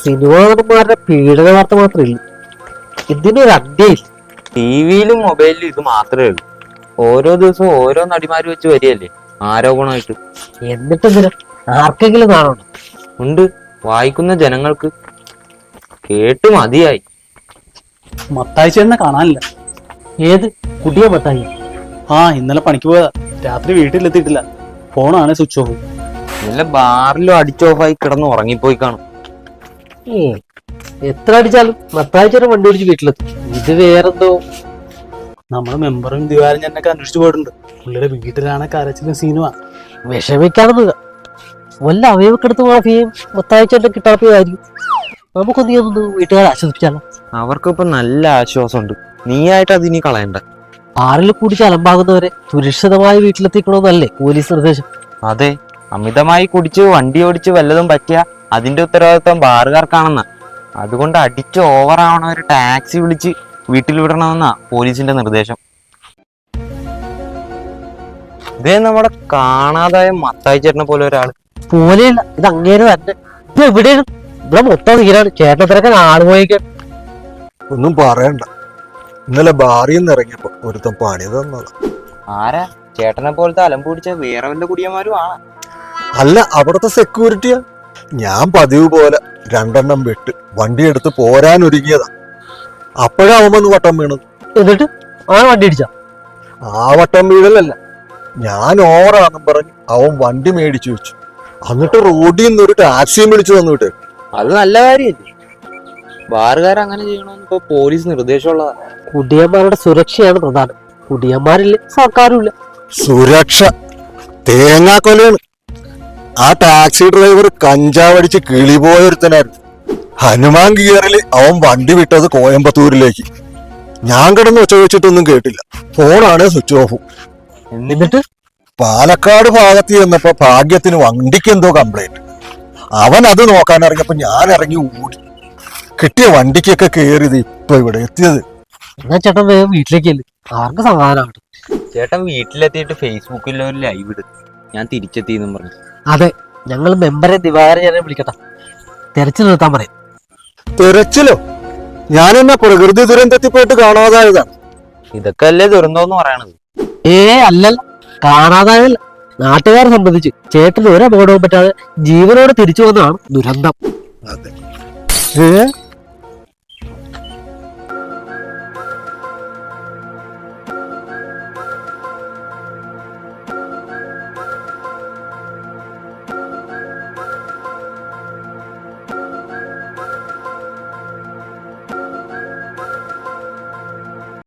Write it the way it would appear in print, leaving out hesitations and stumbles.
Cinema നടന്മാരുടെ പീഡന വാർത്ത മാത്രമേ ഉള്ളൂ. ഇതിനൊരു അഡ്ഡയില്ല. ടിവിയിലും മൊബൈലിലും ഇത് മാത്രമേ ഉള്ളൂ. ഓരോ ദിവസവും ഓരോ നടിമാര് വെച്ച് വരികയല്ലേ ആരോപണമായിട്ട്. എന്നിട്ടെന്തിനാ ആർക്കെങ്കിലും കാണണം? ഉണ്ട്, വായിക്കുന്ന ജനങ്ങൾക്ക്. കേട്ടു മതിയായി. മത്തായി ചേട്ടനെ കാണാനില്ല. ഏത് കുട്ടിയെ മത്തായി? ഇന്നലെ പണിക്ക് പോയതാ. രാത്രി വീട്ടിലെത്തിയിട്ടില്ല. ഫോണാണ് സ്വിച്ച് ഓഫ്. നല്ല ബാറിലും അടിച്ച് ഓഫായി കിടന്ന് ഉറങ്ങിപ്പോയി കാണും. എത്ര അടിച്ചാലും മത്തായിച്ചേട്ടൻ വണ്ടി ഓടിച്ച് വീട്ടിലെത്തും. ഇത് വേറെന്തോ. നമ്മുടെ മെമ്പറും ദിവാരം ചേട്ടനൊക്കെ അന്വേഷിച്ചു പോയിട്ടുണ്ട്. പുള്ളിയുടെ വീട്ടിലാണ് കരച്ചിലും സീനുവാ. വിഷമിക്കാണെന്ന് വല്ല അവയവക്കെടുത്ത് മാഫിയും മത്തായിച്ചേട്ടൻ കിട്ടാത്തതായിരിക്കും. നമുക്കൊന്ന് ഒന്ന് വീട്ടുകാരെ ആശ്വസിപ്പിച്ചാലോ? അവർക്കിപ്പോ നല്ല ആശ്വാസമുണ്ട്. നീയായിട്ട് അതിനി കളയണ്ട. ആറിൽ കുടിച്ച് അലമ്പാകുന്നവരെ സുരക്ഷിതമായി വീട്ടിലെത്തിക്കണമെന്നല്ലേ പോലീസ് നിർദ്ദേശം? അതെ, അമിതമായി കുടിച്ച് വണ്ടി ഓടിച്ച് വല്ലതും പറ്റിയ അതിന്റെ ഉത്തരവാദിത്വം ബാറുകാർക്കാണെന്നാ. അതുകൊണ്ട് അടിച്ച് ഓവറാവണവര് ടാക്സി വിളിച്ച് വീട്ടിൽ വിടണമെന്നാ പോലീസിന്റെ നിർദ്ദേശം. ഇതേ നമ്മുടെ കാണാതായ മത്തായി ചേട്ടനെ പോലെ ഒരാള്. പോലെയല്ല, ഇത് അങ്ങേര് തന്നെ. ഇത് എവിടെയാണ്? ഇവിടെ മൊത്തം തീരാണ്. ചേട്ടത്തിരക്കാൻ ആള് പോയിക്കാൻ. ഒന്നും പറയണ്ട. ഇന്നലെ ബാറിൽ നിന്ന് ഇറങ്ങിയപ്പോ ഒരുത്തം പണി തന്നതാ. ആരാ? ചേട്ടനെ പോലത്തെ അലമ്പ് പിടിച്ച വേറെ വല്ല കുടിയന്മാരും ആണ്. അല്ല, അവിടുത്തെ സെക്യൂരിറ്റിയാ. ഞാൻ പതിവ് പോലെ 2 എണ്ണം വിട്ട് വണ്ടി എടുത്ത് പോരാൻ ഒരുങ്ങിയതാ. അപ്പോഴാവുമ്പോ വട്ടം വീണത്. എന്നിട്ട് ആ വണ്ടി അടിച്ച? ആ വട്ടം വീഴലല്ല, ഞാൻ ഓവറാന്നും പറഞ്ഞ് അവൻ വണ്ടി മേടിച്ചു വെച്ചു. എന്നിട്ട് റോഡിൽ നിന്ന് ഒരു ടാക്സിയും വിളിച്ചു തന്നു വിട്ടേ. അത് നല്ല കാര്യല്ലേ? ബാറുകാർ അങ്ങനെ ചെയ്യണമെന്ന് ഇപ്പൊ പോലീസ് നിർദ്ദേശമുള്ളതാ. കുടിയന്മാരുടെ സുരക്ഷയാണ് പ്രധാനം. കുടിയന്മാരില്ല, സർക്കാരും ഇല്ല. സുരക്ഷ തേങ്ങാക്കൊലയാണ്. ആ ടാക്സി ഡ്രൈവർ കഞ്ചാവടിച്ച് കിളിപോയൊരുത്തനായിരുന്നു. ഹനുമാൻ ഗിയറിൽ അവൻ വണ്ടി വിട്ടത് കോയമ്പത്തൂരിലേക്ക്. ഞാൻ കിടന്ന് ഒച്ച വെച്ചിട്ടൊന്നും കേട്ടില്ല. ഫോണാണ് സ്വിച്ച് ഓഫ്. എന്നിട്ട് പാലക്കാട് ഭാഗത്ത് ചെന്നപ്പോ ഭാഗ്യത്തിന് വണ്ടിക്ക് എന്തോ കംപ്ലൈന്റ്. അവൻ അത് നോക്കാൻ ഇറങ്ങിയപ്പോ ഞാൻ ഇറങ്ങി ഓടി. കിട്ടിയ വണ്ടിക്കൊക്കെ കയറിയത് ഇപ്പൊ ഇവിടെ എത്തിയത്. എന്നാ ചേട്ടൻ വേഗം വീട്ടിലേക്കല്ലേ, ആർക്ക് സമാധാനമാണ്. ചേട്ടൻ വീട്ടിലെത്തിയിട്ട് ഫേസ്ബുക്കിൽ ഒരു ലൈവ് ഇട്, ഞാൻ തിരിച്ചെത്തിയെന്നും പറഞ്ഞു. അതെ, ഞങ്ങൾ മെമ്പറെ ദിവാകരൻ ചേട്ടനെ വിളിക്കട്ടെ, തെരച്ചിൽ നിർത്താൻ പറയും. തെരച്ചിലോ? ഞാനെന്നാ പ്രകൃതി ദുരന്തത്തിൽ പോയിട്ട് കാണാതായതാണ്. ഇതൊക്കെ അല്ലേ ദുരന്തമെന്ന് പറയണത്? അല്ലല്ല, കാണാതായല്ല. നാട്ടുകാരെ സംബന്ധിച്ച് ചേട്ടന് ഒരു അപകടവും പറ്റാതെ ജീവനോടെ തിരിച്ചു വന്നതാണ് ദുരന്തം. അതെ.